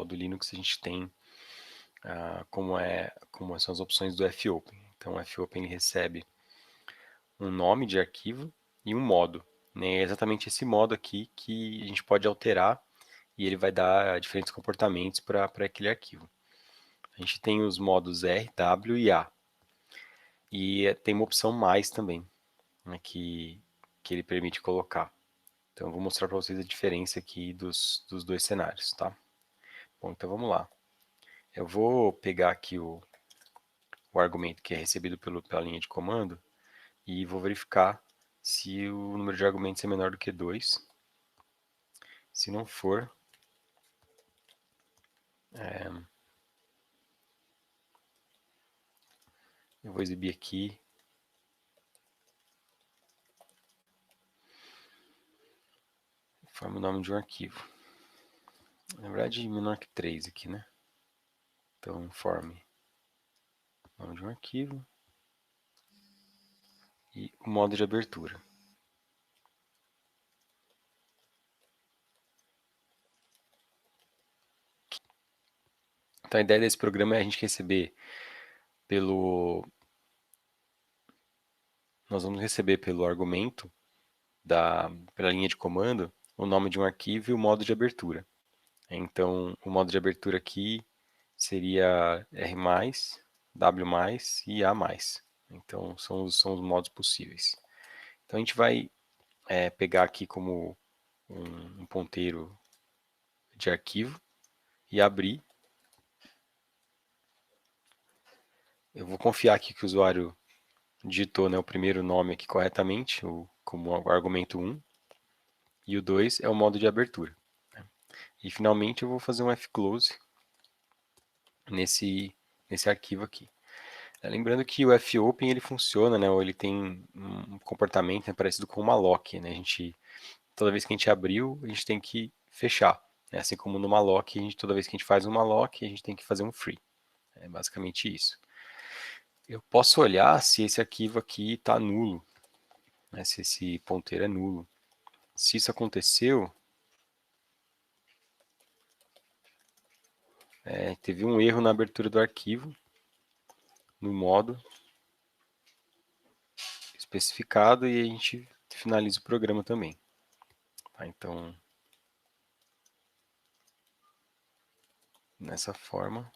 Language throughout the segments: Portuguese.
modo Linux a gente tem como são as opções do fopen. Então o fopen ele recebe um nome de arquivo e um modo, né? É exatamente esse modo aqui que a gente pode alterar e ele vai dar diferentes comportamentos para aquele arquivo. A gente tem os modos R, W e A. E tem uma opção mais também, né, que ele permite colocar. Então eu vou mostrar para vocês a diferença aqui dos dois cenários, tá? Bom, então vamos lá. Eu vou pegar aqui o argumento que é recebido pela linha de comando e vou verificar se o número de argumentos é menor do que 2. Se não for, eu vou exibir aqui forma o nome de um arquivo. Na verdade, menor que 3 aqui, né? Então, forme nome de um arquivo e o modo de abertura. Então, a ideia desse programa é a gente receber nós vamos receber pelo argumento pela linha de comando o nome de um arquivo e o modo de abertura. Então, o modo de abertura aqui seria R+, W+, e A+. Então, são os modos possíveis. Então, a gente vai pegar aqui como um ponteiro de arquivo e abrir. Eu vou confiar aqui que o usuário digitou, né, o primeiro nome aqui corretamente, como argumento 1, e o 2 é o modo de abertura. E finalmente eu vou fazer um fclose nesse arquivo aqui. Lembrando que o fopen ele funciona, né, ou ele tem um comportamento, né, parecido com uma lock, né, toda vez que a gente abriu, a gente tem que fechar, né, assim como no malloc, toda vez que a gente faz um malloc, a gente tem que fazer um free. É basicamente isso. Eu posso olhar se esse arquivo aqui está nulo, né, se esse ponteiro é nulo. Se isso aconteceu, teve um erro na abertura do arquivo, no modo especificado, e a gente finaliza o programa também. Tá, então, nessa forma,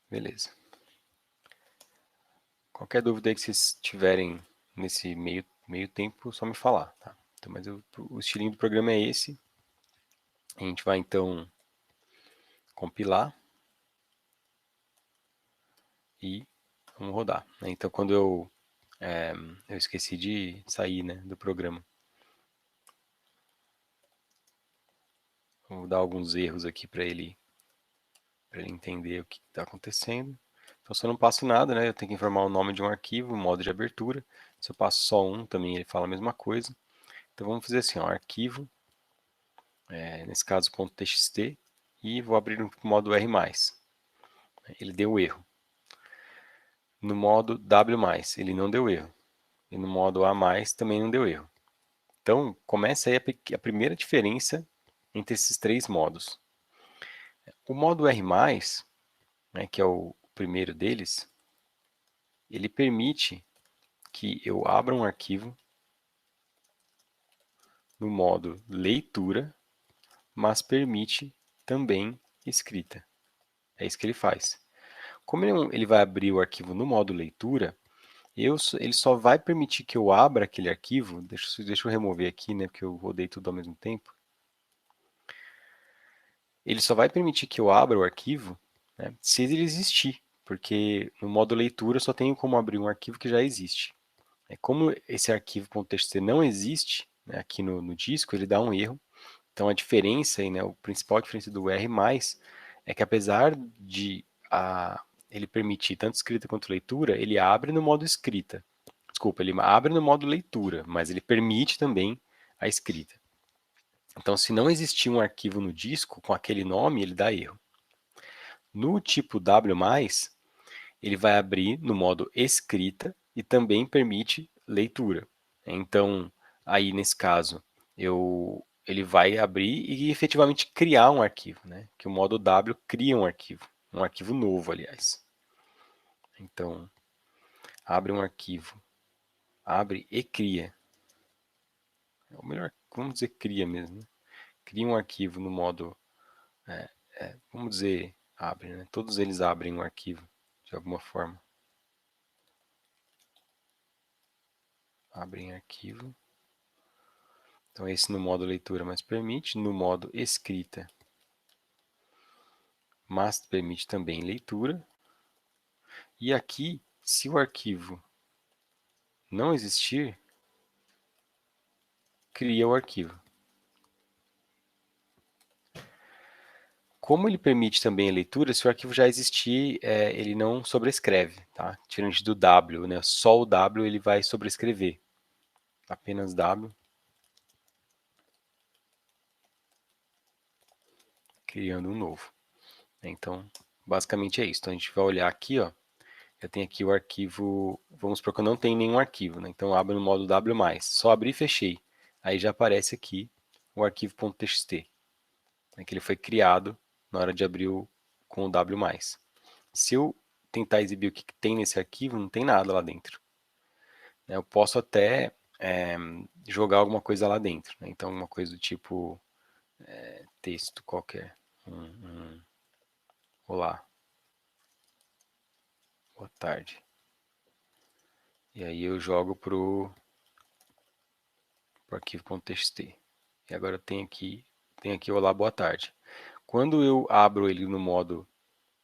beleza. Qualquer dúvida aí que vocês tiverem nesse meio tempo, só me falar, tá? Então, mas o estilinho do programa é esse. A gente vai então compilar e vamos rodar, né? Então, quando eu esqueci de sair, né, do programa. Vou dar alguns erros aqui para ele entender o que está acontecendo. Então, se eu não passo nada, né, eu tenho que informar o nome de um arquivo, o modo de abertura. Se eu passo só um, também ele fala a mesma coisa. Então, vamos fazer assim, ó, arquivo, nesse caso .txt, e vou abrir no modo R+. Ele deu erro. No modo W+, ele não deu erro. E no modo A+, também não deu erro. Então, começa aí a primeira diferença entre esses três modos. O modo R+, né, que é o primeiro deles, ele permite que eu abra um arquivo no modo leitura, mas permite também escrita. É isso que ele faz. Como ele vai abrir o arquivo no modo leitura, ele só vai permitir que eu abra aquele arquivo. Deixa eu remover aqui, né, porque eu rodei tudo ao mesmo tempo. Ele só vai permitir que eu abra o arquivo, né, se ele existir, porque no modo leitura eu só tenho como abrir um arquivo que já existe. Como esse arquivo .txt não existe, né, aqui no disco, ele dá um erro. Então a diferença, aí, né, a principal diferença do R+, é que apesar de ele permitir tanto escrita quanto leitura, ele abre no modo escrita. Desculpa, ele abre no modo leitura, mas ele permite também a escrita. Então, se não existir um arquivo no disco com aquele nome, ele dá erro. No tipo W+, ele vai abrir no modo escrita e também permite leitura. Então, aí nesse caso, eu ele vai abrir e efetivamente criar um arquivo, né? Que o modo W cria um arquivo novo, aliás. Então, abre um arquivo, abre e cria. Ou melhor, vamos dizer cria mesmo, né? Cria um arquivo no modo, vamos dizer abre, né? Todos eles abrem um arquivo de alguma forma. Abrem arquivo. Então esse no modo leitura, mas permite. No modo escrita, mas permite também leitura. E aqui, se o arquivo não existir, cria o arquivo. Como ele permite também a leitura, se o arquivo já existir, ele não sobrescreve, tá? Diferente do W, né? Só o W ele vai sobrescrever. Apenas W. Criando um novo. Então, basicamente é isso. Então, a gente vai olhar aqui, ó. Eu tenho aqui o arquivo, vamos supor que eu não tenho nenhum arquivo, né? Então, eu abro no modo W+. Só abri e fechei. Aí já aparece aqui o arquivo .txt, né, que ele foi criado na hora de abrir com o W+. Se eu tentar exibir o que tem nesse arquivo, não tem nada lá dentro. Eu posso até jogar alguma coisa lá dentro. Né? Então, uma coisa do tipo texto qualquer. Olá, boa tarde. E aí eu jogo pro arquivo.txt. E agora eu tenho aqui olá, boa tarde. Quando eu abro ele no modo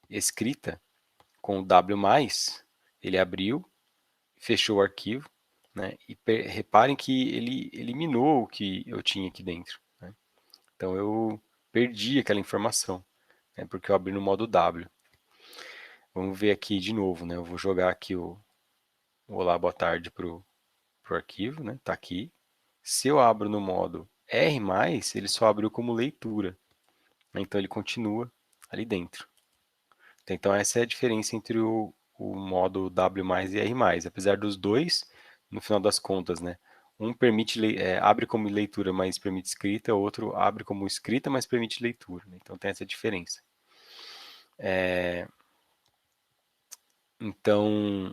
escrita, com o W+, ele abriu, fechou o arquivo, né? E reparem que ele eliminou o que eu tinha aqui dentro. Né? Então eu perdi aquela informação, né? Porque eu abri no modo W. Vamos ver aqui de novo, né? Eu vou jogar aqui o olá, boa tarde pro arquivo, né? Tá aqui. Se eu abro no modo R+, ele só abriu como leitura. Então ele continua ali dentro. Então essa é a diferença entre o modo W+, e R+. Apesar dos dois, no final das contas, né? Um abre como leitura, mas permite escrita, o outro abre como escrita, mas permite leitura. Né? Então tem essa diferença. Então,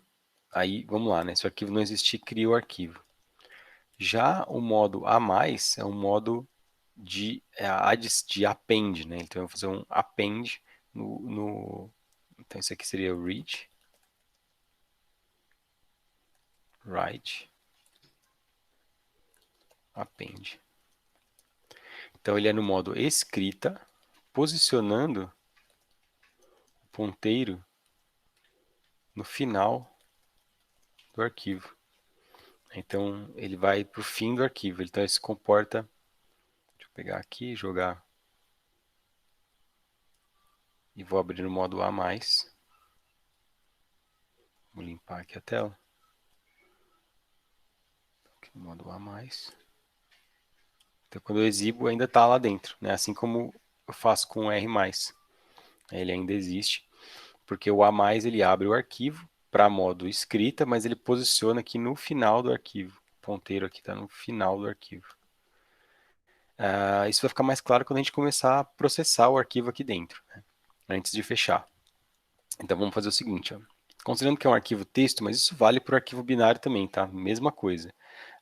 aí, vamos lá, né? Se o arquivo não existir, cria o arquivo. Já o modo A+, é um modo de append, né? Então eu vou fazer um append então isso aqui seria read, write, append. Então ele é no modo escrita, posicionando o ponteiro no final do arquivo. Então ele vai para o fim do arquivo. Então ele se comporta. Deixa eu pegar aqui, jogar. E vou abrir no modo A+. Vou limpar aqui a tela. Aqui no modo A+. Então quando eu exibo ainda está lá dentro. Né? Assim como eu faço com o R+. Ele ainda existe. Porque o A+, ele abre o arquivo para modo escrita, mas ele posiciona aqui no final do arquivo. O ponteiro aqui está no final do arquivo. Isso vai ficar mais claro quando a gente começar a processar o arquivo aqui dentro, né? Antes de fechar. Então vamos fazer o seguinte, ó. Considerando que é um arquivo texto, mas isso vale para o arquivo binário também, tá? Mesma coisa.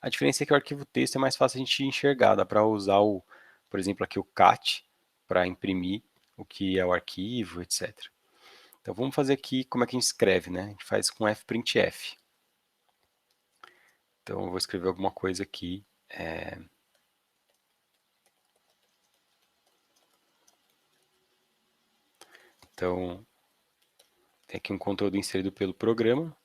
A diferença é que o arquivo texto é mais fácil a gente enxergar, dá para usar por exemplo, aqui o cat para imprimir o que é o arquivo, etc. Então vamos fazer aqui como é que a gente escreve, né? A gente faz com fprintf. Então eu vou escrever alguma coisa aqui. Então tem aqui um conteúdo inserido pelo programa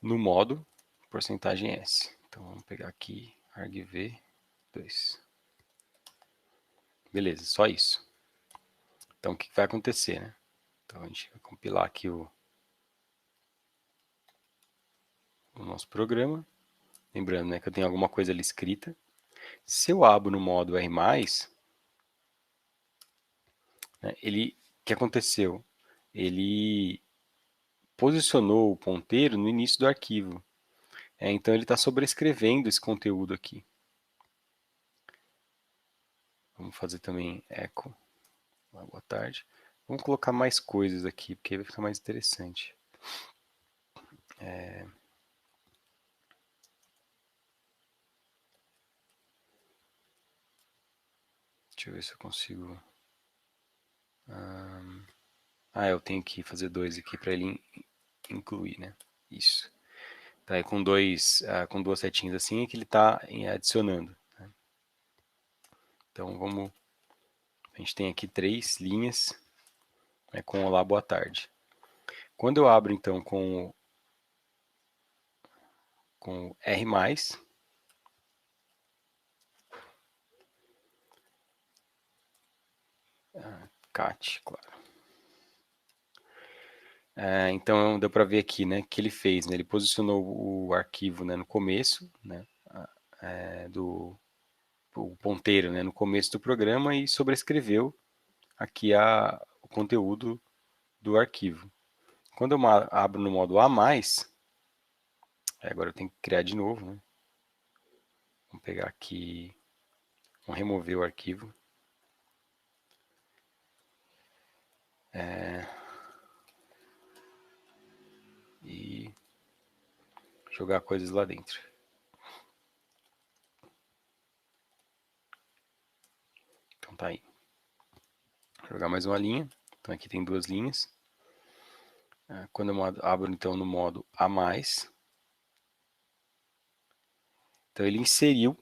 no modo %s. Então vamos pegar aqui argv2. Beleza, só isso. Então o que vai acontecer, né? Então a gente vai compilar aqui o nosso programa. Lembrando, né, que eu tenho alguma coisa ali escrita. Se eu abro no modo R+, né, o que aconteceu? Ele posicionou o ponteiro no início do arquivo. Então ele está sobrescrevendo esse conteúdo aqui. Vamos fazer também echo. Boa tarde. Vamos colocar mais coisas aqui, porque aí vai ficar mais interessante. Deixa eu ver se eu consigo... eu tenho que fazer dois aqui para ele incluir, né? Isso. Tá aí com duas setinhas assim é que ele está adicionando. Né? Então vamos... A gente tem aqui 3 linhas, né, com olá, boa tarde. Quando eu abro então com R+, cat, claro. Então deu para ver aqui, né, que ele fez, né, ele posicionou o arquivo, né, no começo, né, do o ponteiro, né, no começo do programa e sobrescreveu aqui o conteúdo do arquivo. Quando eu abro no modo A+, agora eu tenho que criar de novo, né? Vamos pegar aqui, vamos remover o arquivo. E jogar coisas lá dentro. Então tá aí. Vou jogar mais uma linha. Então aqui tem 2 linhas. Quando eu abro então no modo A+, então ele inseriu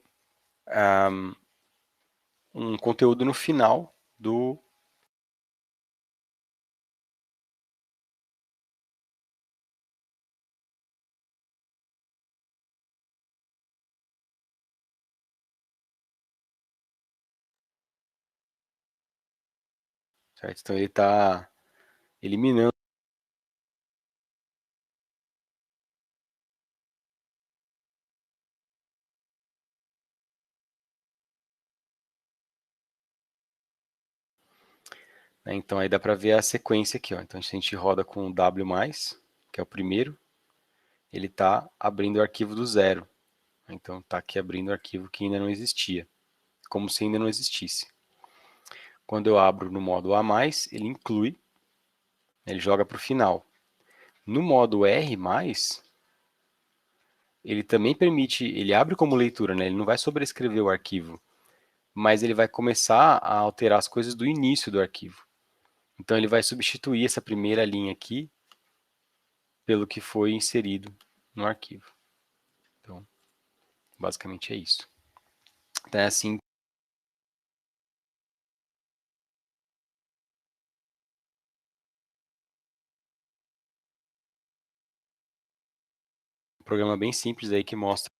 um conteúdo no final do... Certo? Então ele está eliminando. Né? Então aí dá para ver a sequência aqui. Ó. Então se a gente roda com o W+, que é o primeiro, ele está abrindo o arquivo do zero. Então está aqui abrindo o arquivo que ainda não existia, como se ainda não existisse. Quando eu abro no modo A+, ele inclui, ele joga para o final. No modo R+, ele também permite, ele abre como leitura, né? Ele não vai sobrescrever o arquivo, mas ele vai começar a alterar as coisas do início do arquivo. Então ele vai substituir essa primeira linha aqui pelo que foi inserido no arquivo. Então, basicamente é isso. Então é assim. Um programa bem simples aí que mostra